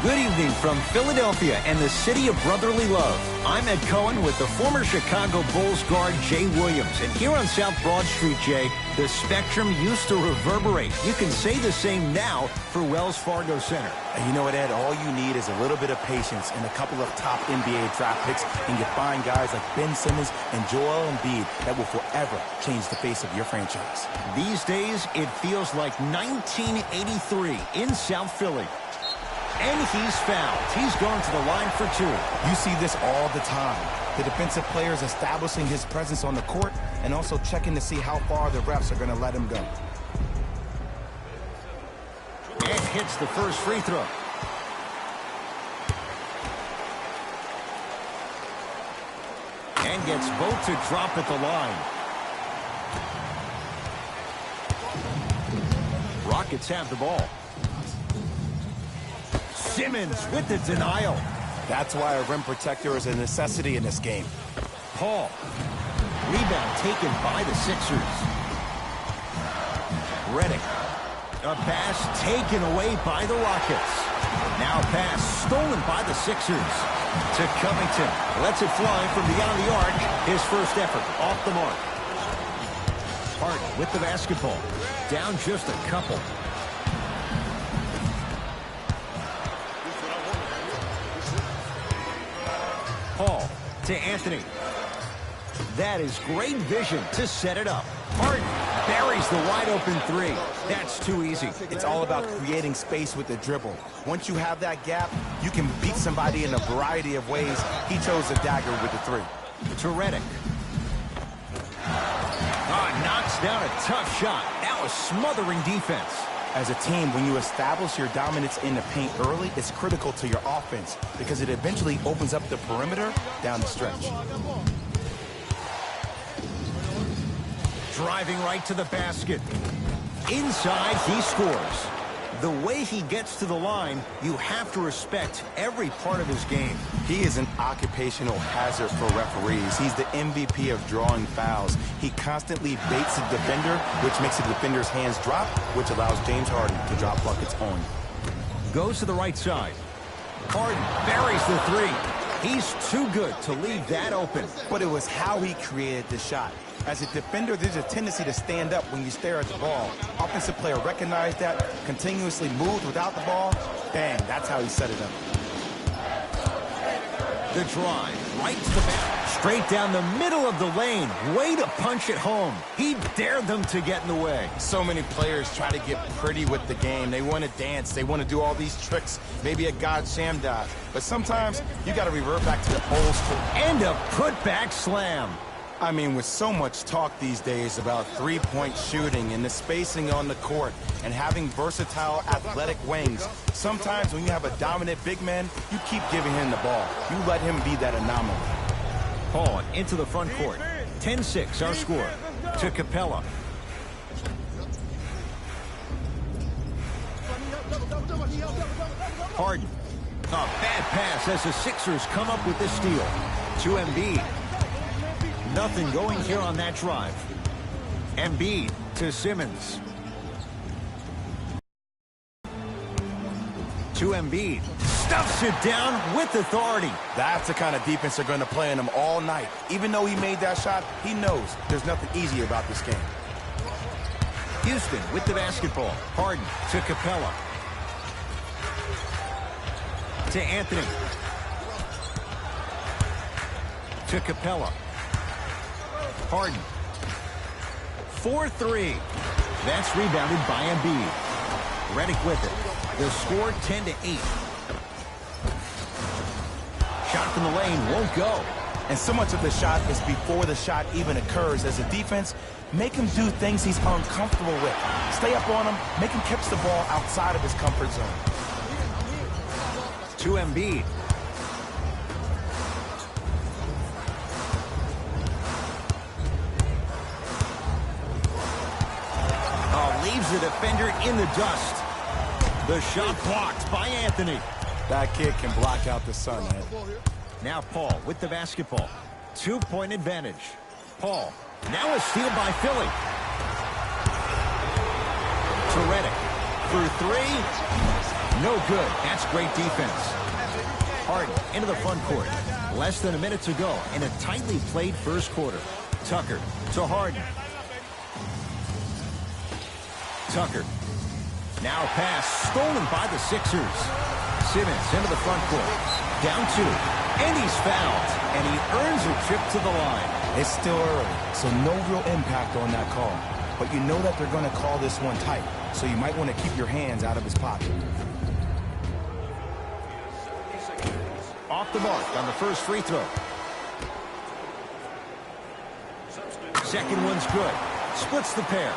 Good evening from Philadelphia and the city of brotherly love. I'm Ed Cohen with the former Chicago Bulls guard Jay Williams. And here on South Broad Street, Jay, the spectrum used to reverberate. You can say the same now for Wells Fargo Center. And you know what, Ed? All you need is a little bit of patience and a couple of top NBA draft picks, and you find guys like Ben Simmons and Joel Embiid that will forever change the face of your franchise. These days, it feels like 1983 in South Philly. And he's fouled. He's going to the line for two. You see this all the time. The defensive players establishing his presence on the court and also checking to see how far the refs are going to let him go. And hits the first free throw. And gets both to drop at the line. Rockets have the ball. Simmons with the denial. That's why a rim protector is a necessity in this game. Paul. Rebound taken by the Sixers. Redick. A pass taken away by the Rockets. Now a pass stolen by the Sixers. To Covington. Lets it fly from beyond the arc. His first effort off the mark. Harden with the basketball. Down just a couple. Paul to Anthony. That is great vision to set it up. Harden buries the wide open three. That's too easy. It's all about creating space with the dribble. Once you have that gap, you can beat somebody in a variety of ways. He chose the dagger with the three. To Redick. Knocks down a tough shot. That was smothering defense. As a team, when you establish your dominance in the paint early, it's critical to your offense because it eventually opens up the perimeter down the stretch. Driving right to the basket. Inside, he scores. The way he gets to the line, you have to respect every part of his game. He is an occupational hazard for referees. He's the MVP of drawing fouls. He constantly baits the defender, which makes the defender's hands drop, which allows James Harden to drop buckets on. Goes to the right side. Harden buries the three. He's too good to leave that open. But it was how he created the shot. As a defender, there's a tendency to stand up when you stare at the ball. Offensive player recognized that, continuously moved without the ball. Bang, that's how he set it up. The drive, right to the back. Straight down the middle of the lane. Way to punch it home. He dared them to get in the way. So many players try to get pretty with the game. They want to dance. They want to do all these tricks. Maybe a God Sham dive. But sometimes you got to revert back to the old school. And a putback slam. I mean, with so much talk these days about three-point shooting and the spacing on the court and having versatile athletic wings, sometimes when you have a dominant big man, you keep giving him the ball. You let him be that anomaly. Paul into the front court. 10-6 our score. To Capella. Harden. A bad pass as the Sixers come up with the steal. To Embiid. Nothing going here on that drive. Embiid to Simmons. To Embiid. Stuffs it down with authority. That's the kind of defense they're going to play on him all night. Even though he made that shot, he knows there's nothing easy about this game. Houston with the basketball. Harden to Capella. To Anthony. To Capella. Harden. 4-3. That's rebounded by Embiid. Redick with it. The score 10-8. Shot from the lane won't go. And so much of the shot is before the shot even occurs. As a defense, make him do things he's uncomfortable with. Stay up on him, make him catch the ball outside of his comfort zone. To Embiid. Leaves the defender in the dust. The shot blocked by Anthony. That kid can block out the sun, Ed. Now Paul with the basketball. 2-point advantage. Paul. Now a steal by Philly. To Redick. for three. No good. That's great defense. Harden into the front court. Less than a minute to go in a tightly played first quarter. Tucker to Harden. Tucker. Now pass stolen by the Sixers. Simmons into the front court. Down two. And he's fouled. And he earns a trip to the line. It's still early, so no real impact on that call. But you know that they're going to call this one tight, so you might want to keep your hands out of his pocket. Off the mark on the first free throw. Second one's good. Splits the pair.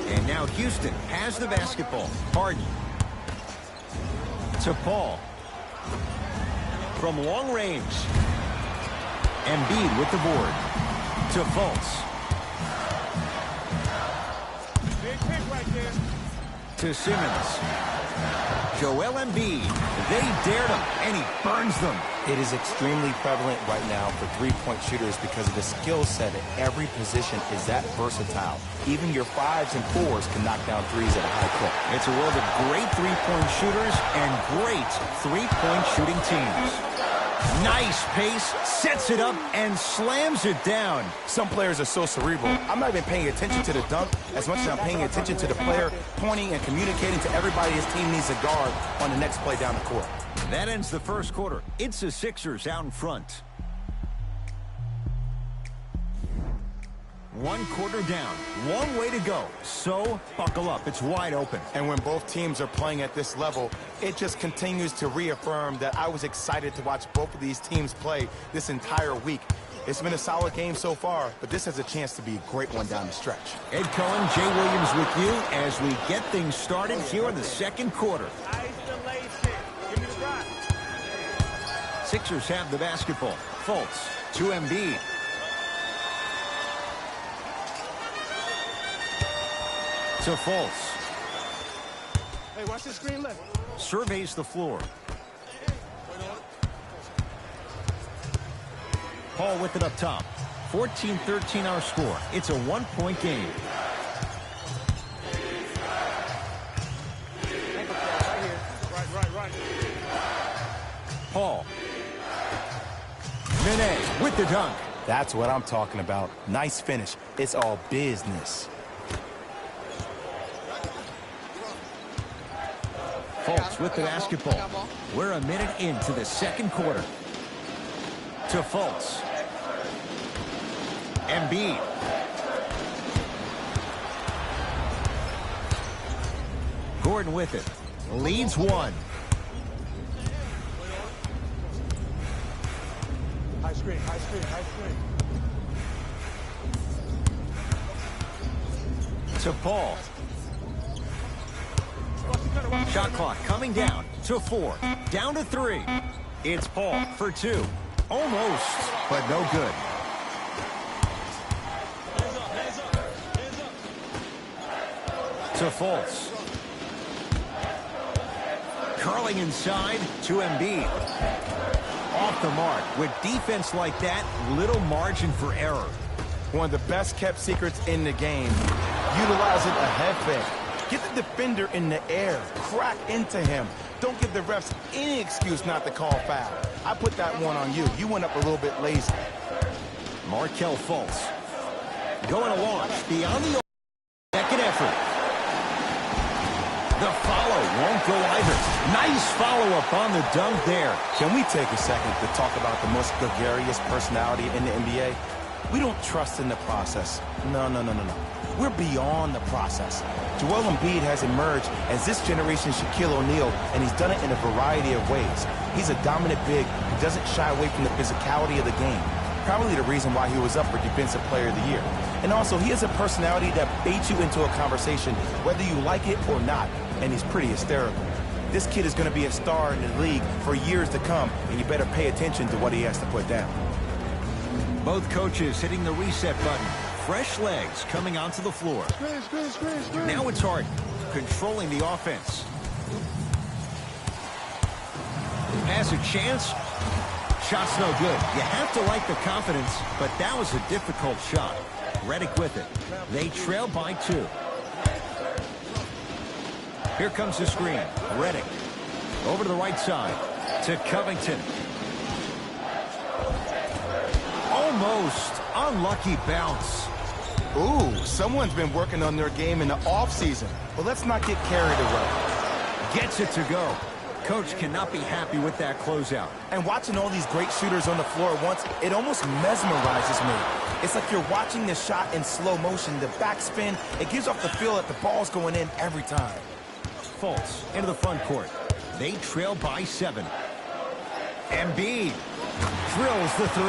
And now Houston has the basketball. Harden. To Paul. From long range. Embiid with the board. To Fultz. Big pick right there. To Simmons. Joel Embiid. They dared him, and he burns them. It is extremely prevalent right now for three-point shooters because of the skill set at every position is that versatile. Even your 5s and 4s can knock down threes at a high clip. It's a world of great three-point shooters and great three-point shooting teams. Nice pace, sets it up, and slams it down. Some players are so cerebral. I'm not even paying attention to the dunk as much as I'm paying attention to the player pointing and communicating to everybody his team needs a guard on the next play down the court. That ends the first quarter. It's the Sixers out in front. One quarter down. Long way to go. So, buckle up. It's wide open. And when both teams are playing at this level, it just continues to reaffirm that I was excited to watch both of these teams play this entire week. It's been a solid game so far, but this has a chance to be a great one down the stretch. Ed Cohen, Jay Williams with you as we get things started here in the second quarter. Give me the rock. Sixers have the basketball. Fultz to Embiid. To Fultz. Hey, watch the screen left. Surveys the floor. Paul with it up top. 14-13 our score. It's a one-point game. Right. Paul. Nene with the dunk. That's what I'm talking about. Nice finish. It's all business. Fultz with the basketball. We're a minute into the second quarter. To Fultz. Embiid. Gordon with it. Leads one. High screen. To Paul. Shot clock coming down to 4. Down to 3. It's Paul for 2. Almost, but no good. To Fultz. Curling inside to Embiid. Off the mark. With defense like that, little margin for error. One of the best kept secrets in the game. Utilizing a head fake. Get the defender in the air. Crack into him. Don't give the refs any excuse not to call foul. I put that one on you. You went up a little bit lazy. Markelle Fultz. Going to launch beyond the second effort. The follow won't go either. Nice follow-up on the dunk there. Can we take a second to talk about the most gregarious personality in the NBA? We don't trust in the process. No. We're beyond the process. Joel Embiid has emerged as this generation's Shaquille O'Neal, and he's done it in a variety of ways. He's a dominant big who doesn't shy away from the physicality of the game. Probably the reason why he was up for Defensive Player of the Year. And also, he has a personality that baits you into a conversation, whether you like it or not, and he's pretty hysterical. This kid is going to be a star in the league for years to come, and you better pay attention to what he has to put down. Both coaches hitting the reset button. Fresh legs coming onto the floor. Screen. Now it's Harden, controlling the offense. Has a chance. Shot's no good. You have to like the confidence, but that was a difficult shot. Redick with it. They trail by 2. Here comes the screen. Redick over to the right side to Covington. Almost unlucky bounce. Ooh, someone's been working on their game in the offseason. But let's not get carried away. Gets it to go. Coach cannot be happy with that closeout. And watching all these great shooters on the floor at once, it almost mesmerizes me. It's like you're watching the shot in slow motion, the backspin. It gives off the feel that the ball's going in every time. Fultz into the front court. They trail by 7. Embiid drills the 3.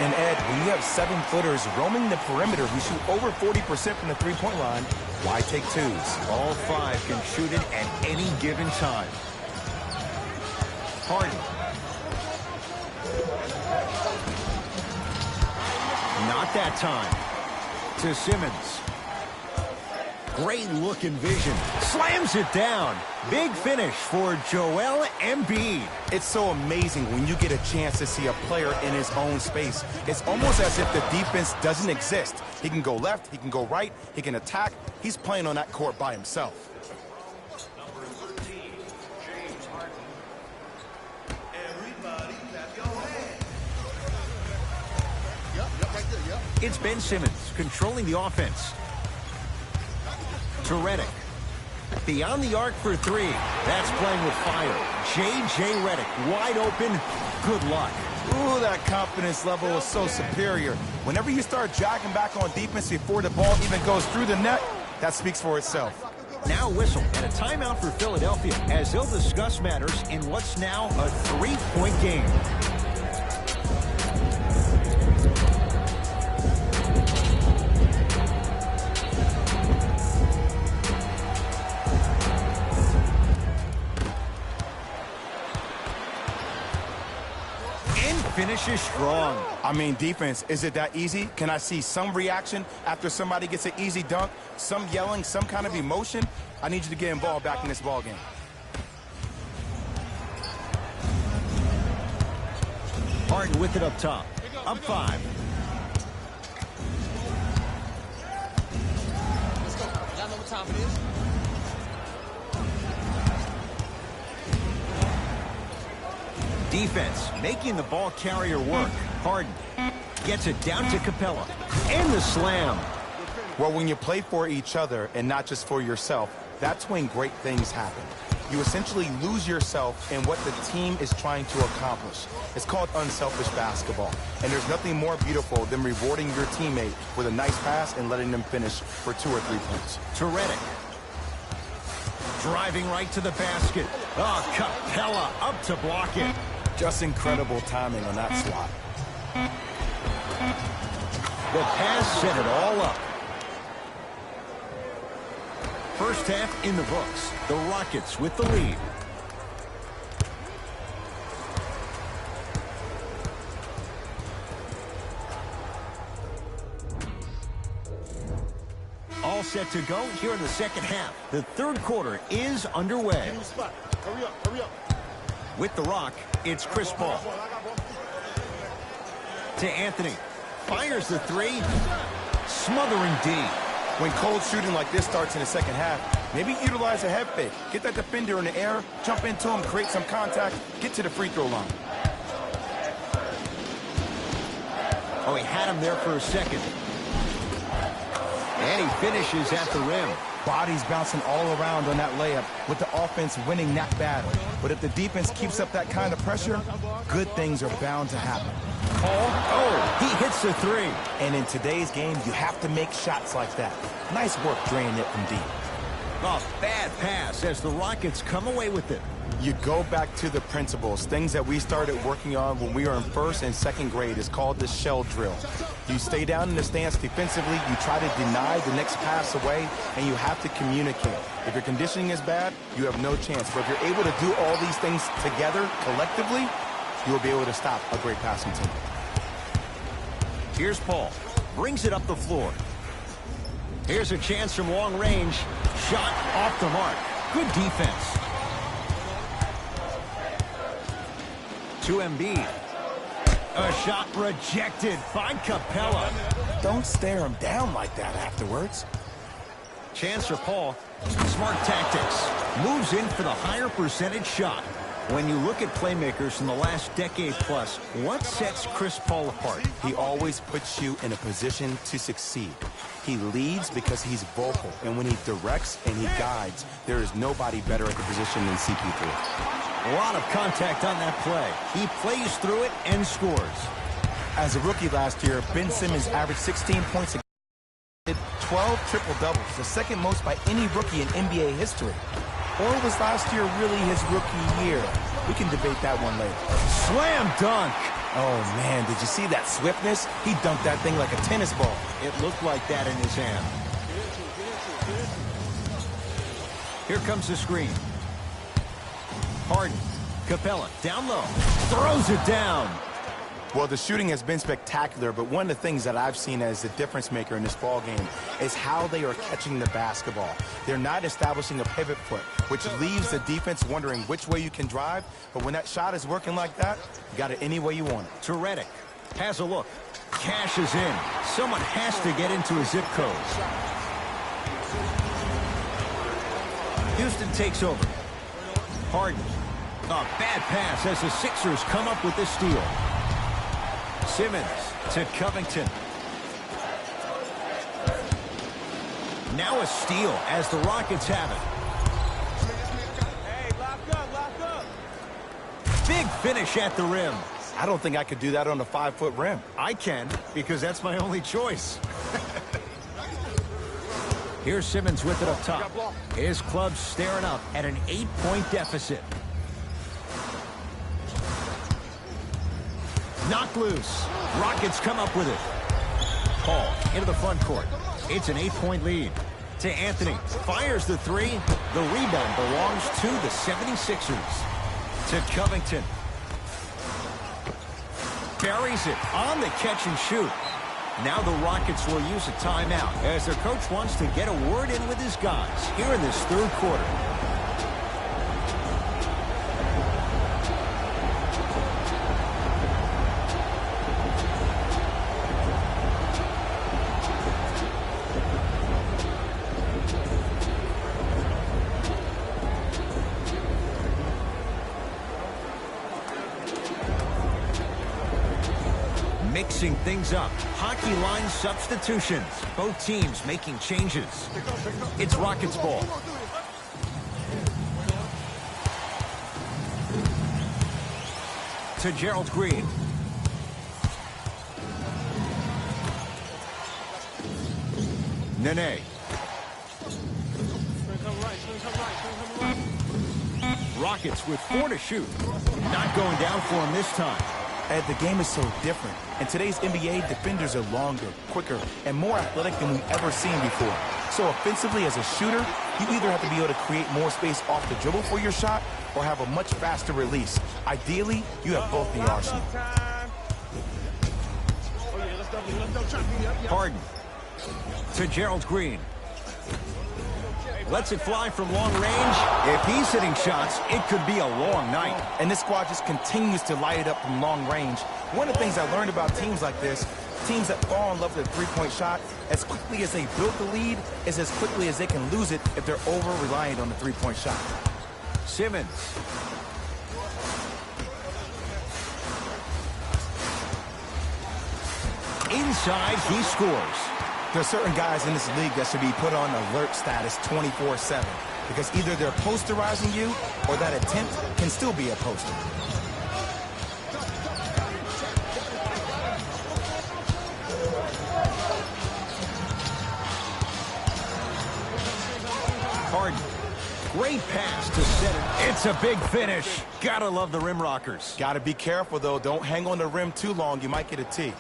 And Ed, when you have 7-footers roaming the perimeter who shoot over 40% from the three-point line, why take 2s? All 5 can shoot it at any given time. Harden. Not that time. To Simmons. Great looking vision. Slams it down. Big finish for Joel Embiid. It's so amazing when you get a chance to see a player in his own space. It's almost as if the defense doesn't exist. He can go left, he can go right, he can attack. He's playing on that court by himself. It's Ben Simmons controlling the offense. To Redick. Beyond the arc for 3. That's playing with fire. J.J. Redick wide open. Good luck. Ooh, that confidence level is so superior. Whenever you start jogging back on defense before the ball even goes through the net, that speaks for itself. Now whistle and a timeout for Philadelphia as they'll discuss matters in what's now a 3-point game. Finishes strong. I mean, defense, is it that easy? Can I see some reaction after somebody gets an easy dunk? Some yelling, some kind of emotion? I need you to get involved back in this ball game. Harden with it up top. Up 5. Let's go. Y'all know what time it is. Defense making the ball carrier work. Harden gets it down to Capella. And the slam. Well, when you play for each other and not just for yourself, that's when great things happen. You essentially lose yourself in what the team is trying to accomplish. It's called unselfish basketball. And there's nothing more beautiful than rewarding your teammate with a nice pass and letting them finish for 2 or 3 points. To Redick. Driving right to the basket. Oh, Capella up to block it. Just incredible timing on that slot. The pass set it all up. First half in the books. The Rockets with the lead. All set to go here in the second half. The third quarter is underway. Hurry up, hurry up. With the rock, it's Chris Paul. To Anthony. Fires the 3. Smothering D. When cold shooting like this starts in the second half, maybe utilize a head fake. Get that defender in the air, jump into him, create some contact, get to the free throw line. Oh, he had him there for a second. And he finishes at the rim. Bodies bouncing all around on that layup with the offense winning that battle. But if the defense keeps up that kind of pressure, good things are bound to happen. Oh, he hits the 3. And in today's game, you have to make shots like that. Nice work draining it from deep. A bad pass as the Rockets come away with it. You go back to the principles, things that we started working on when we were in first and second grade. Is called the shell drill. You stay down in the stance defensively, you try to deny the next pass away, and you have to communicate. If your conditioning is bad, you have no chance. But if you're able to do all these things together, collectively, you will be able to stop a great passing team. Here's Paul. Brings it up the floor. Here's a chance from long range. Shot off the mark. Good defense. To Embiid. A shot rejected by Capella. Don't stare him down like that afterwards. Chance for Paul. Smart tactics. Moves in for the higher percentage shot. When you look at playmakers in the last decade plus, what sets Chris Paul apart? He always puts you in a position to succeed. He leads because he's vocal, and when he directs and he guides, there is nobody better at the position than CP3. A lot of contact on that play. He plays through it and scores. As a rookie last year, Ben Simmons averaged 16 points a game, 12 triple-doubles, the second most by any rookie in NBA history. Or was last year really his rookie year? We can debate that one later. Slam dunk. Oh, man, did you see that swiftness? He dunked that thing like a tennis ball. It looked like that in his hand. Here comes the screen. Harden. Capella down low. Throws it down. Well, the shooting has been spectacular, but one of the things that I've seen as the difference maker in this ball game is how they are catching the basketball. They're not establishing a pivot foot, which leaves the defense wondering which way you can drive, but when that shot is working like that, you got it any way you want it. To Redick. Has a look. Cashes in. Someone has to get into a zip code. Houston takes over. Harden. A bad pass as the Sixers come up with this steal. Simmons to Covington. Now a steal as the Rockets have it. Hey, lock up. Big finish at the rim. I don't think I could do that on a 5-foot rim. I can, because that's my only choice. Here's Simmons with it up top. His club staring up at an 8-point deficit. Knocked loose. Rockets come up with it. Paul into the front court. It's an 8-point lead. To Anthony. Fires the three. The rebound belongs to the 76ers. To Covington. Buries it on the catch and shoot. Now the Rockets will use a timeout as their coach wants to get a word in with his guys here in this third quarter. Mixing things up. Hockey line substitutions. Both teams making changes. It's Rockets ball. To Gerald Green. Nene. Rockets with 4 to shoot. Not going down for him this time. And the game is so different. In today's NBA, defenders are longer, quicker, and more athletic than we've ever seen before. So offensively, as a shooter, you either have to be able to create more space off the dribble for your shot or have a much faster release. Ideally, you have both in the arsenal. Harden. To Gerald Green. Lets it fly from long range. If he's hitting shots, it could be a long night. And this squad just continues to light it up from long range. One of the things I learned about teams like this, teams that fall in love with a three-point shot, as quickly as they built the lead, is as quickly as they can lose it if they're over-reliant on the three-point shot. Simmons. Inside, he scores. There are certain guys in this league that should be put on alert status 24/7 because either they're posterizing you or that attempt can still be a poster. Harden. Great pass to set it. It's a big finish. Gotta love the rim rockers. Gotta be careful, though. Don't hang on the rim too long. You might get a tee.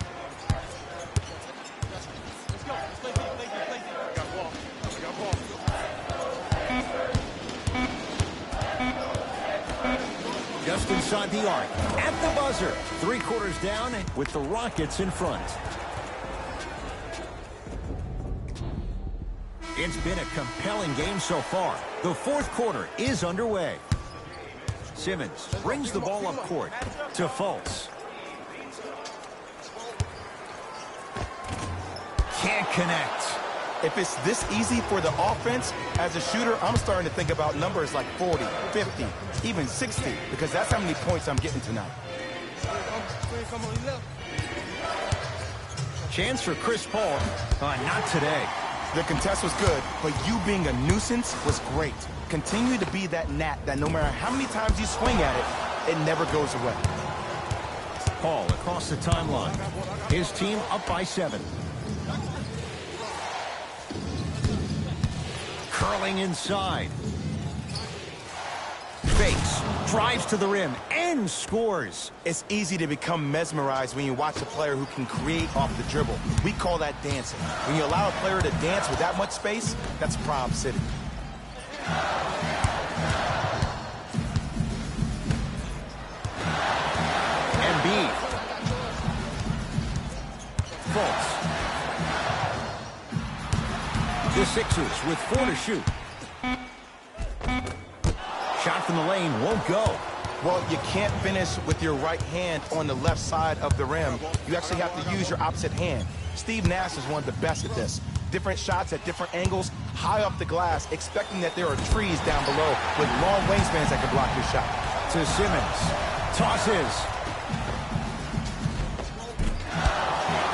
Just inside the arc. At the buzzer. 3 quarters down with the Rockets in front. It's been a compelling game so far. The fourth quarter is underway. Simmons brings the ball up court to Fultz. Can't connect. If it's this easy for the offense, as a shooter, I'm starting to think about numbers like 40, 50, even 60, because that's how many points I'm getting tonight. Chance for Chris Paul. Not today. The contest was good, but you being a nuisance was great. Continue to be that gnat that no matter how many times you swing at it, it never goes away. Paul across the timeline. His team up by 7. Curling inside. Fakes, drives to the rim, and scores. It's easy to become mesmerized when you watch a player who can create off the dribble. We call that dancing. When you allow a player to dance with that much space, that's Prom City. Embiid. Fultz. The Sixers with 4 to shoot. Shot from the lane won't go. Well, you can't finish with your right hand on the left side of the rim. You actually have to use your opposite hand. Steve Nash is one of the best at this. Different shots at different angles, high off the glass, expecting that there are trees down below with long wingspans that can block your shot. To Simmons. Tosses.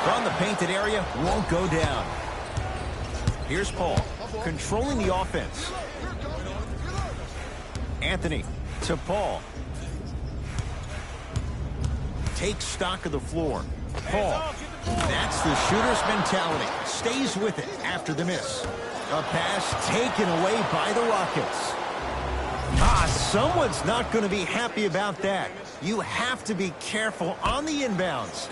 From the painted area, won't go down. Here's Paul, controlling the offense. Anthony to Paul. Takes stock of the floor. Paul. That's the shooter's mentality. Stays with it after the miss. A pass taken away by the Rockets. Someone's not going to be happy about that. You have to be careful on the inbounds.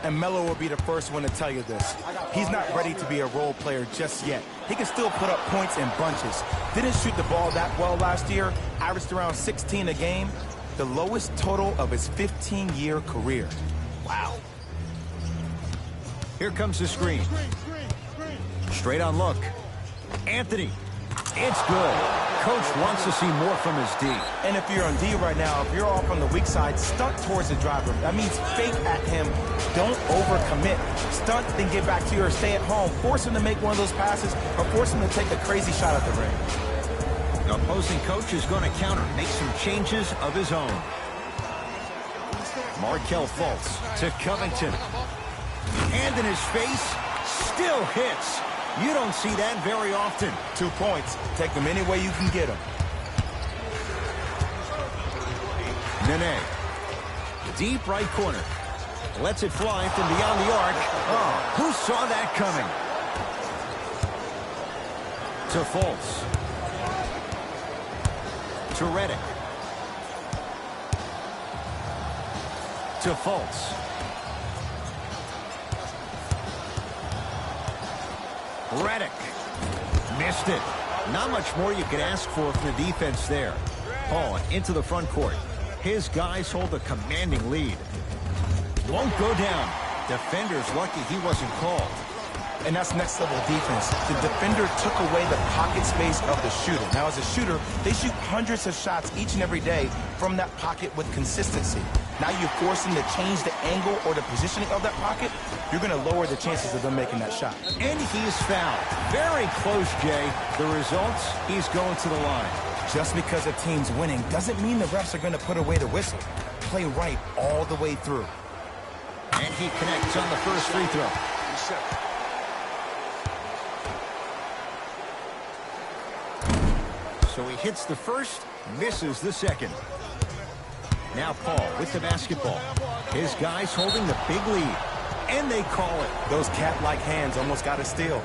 And Melo will be the first one to tell you this. He's not ready to be a role player just yet. He can still put up points in bunches. Didn't shoot the ball that well last year. Averaged around 16 a game. The lowest total of his 15-year career. Wow. Here comes the screen. Straight on look. Anthony. It's good. Coach wants to see more from his D. And if you're on D right now, if you're off on the weak side, stunt towards the driver. That means fake at him. Don't overcommit. Stunt, then get back to you or stay at home. Force him to make one of those passes or force him to take a crazy shot at the rim. The opposing coach is going to counter, make some changes of his own. Markelle Fultz to Covington. Hand in his face, still hits. You don't see that very often. 2 points. Take them any way you can get them. Nene. Deep right corner. Lets it fly from beyond the arc. Oh, who saw that coming? To Fultz. To Redick. To Fultz. Redick. Missed it. Not much more you can ask for from the defense there. Paul into the front court. His guys hold a commanding lead. Won't go down. Defender's lucky he wasn't called. And that's next level defense. The defender took away the pocket space of the shooter. Now, as a shooter, they shoot hundreds of shots each and every day from that pocket with consistency. Now you force them to change the angle or the positioning of that pocket, you're going to lower the chances of them making that shot. And he's fouled. Very close, Jay. The results, he's going to the line. Just because a team's winning doesn't mean the refs are going to put away the whistle. Play right all the way through. And he connects on the first free throw. So he hits the first, misses the second. Now Paul with the basketball. His guys holding the big lead. And they call it. Those cat-like hands almost got a steal.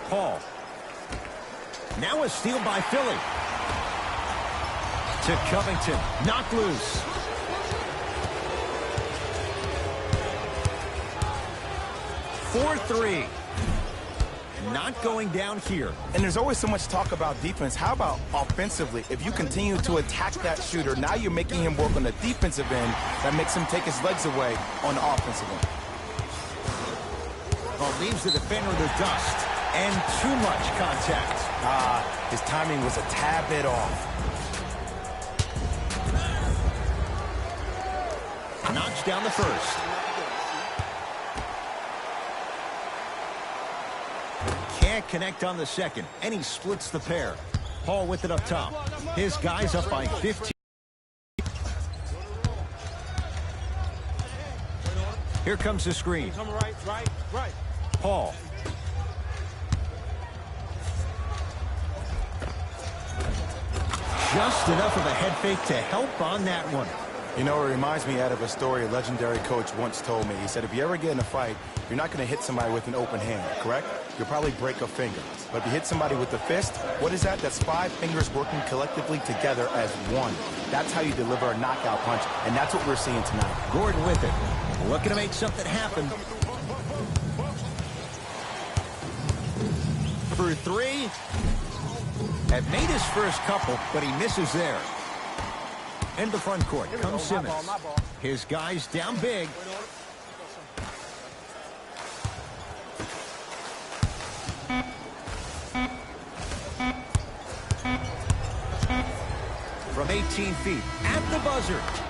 Paul. Now a steal by Philly. To Covington. Knocked loose. For 3. Not going down here. And there's always so much talk about defense. How about offensively? If you continue to attack that shooter, now you're making him work on the defensive end. That makes him take his legs away on the offensive end. Well, leaves the defender in the dust. And too much contact. His timing was a tad bit off. Knocks down the first. Can't connect on the second, and he splits the pair. Paul with it up top. His guys up by 15. Here comes the screen. Come right. Paul. Just enough of a head fake to help on that one. You know, it reminds me out of a story a legendary coach once told me. He said, if you ever get in a fight, you're not going to hit somebody with an open hand, correct? You'll probably break a finger. But if you hit somebody with the fist, what is that? That's 5 fingers working collectively together as one. That's how you deliver a knockout punch, and that's what we're seeing tonight. Gordon with it. Looking to make something happen. For 3. Had made his first couple, but he misses there. In the front court comes Simmons. His guys down big. From 18 feet at the buzzer.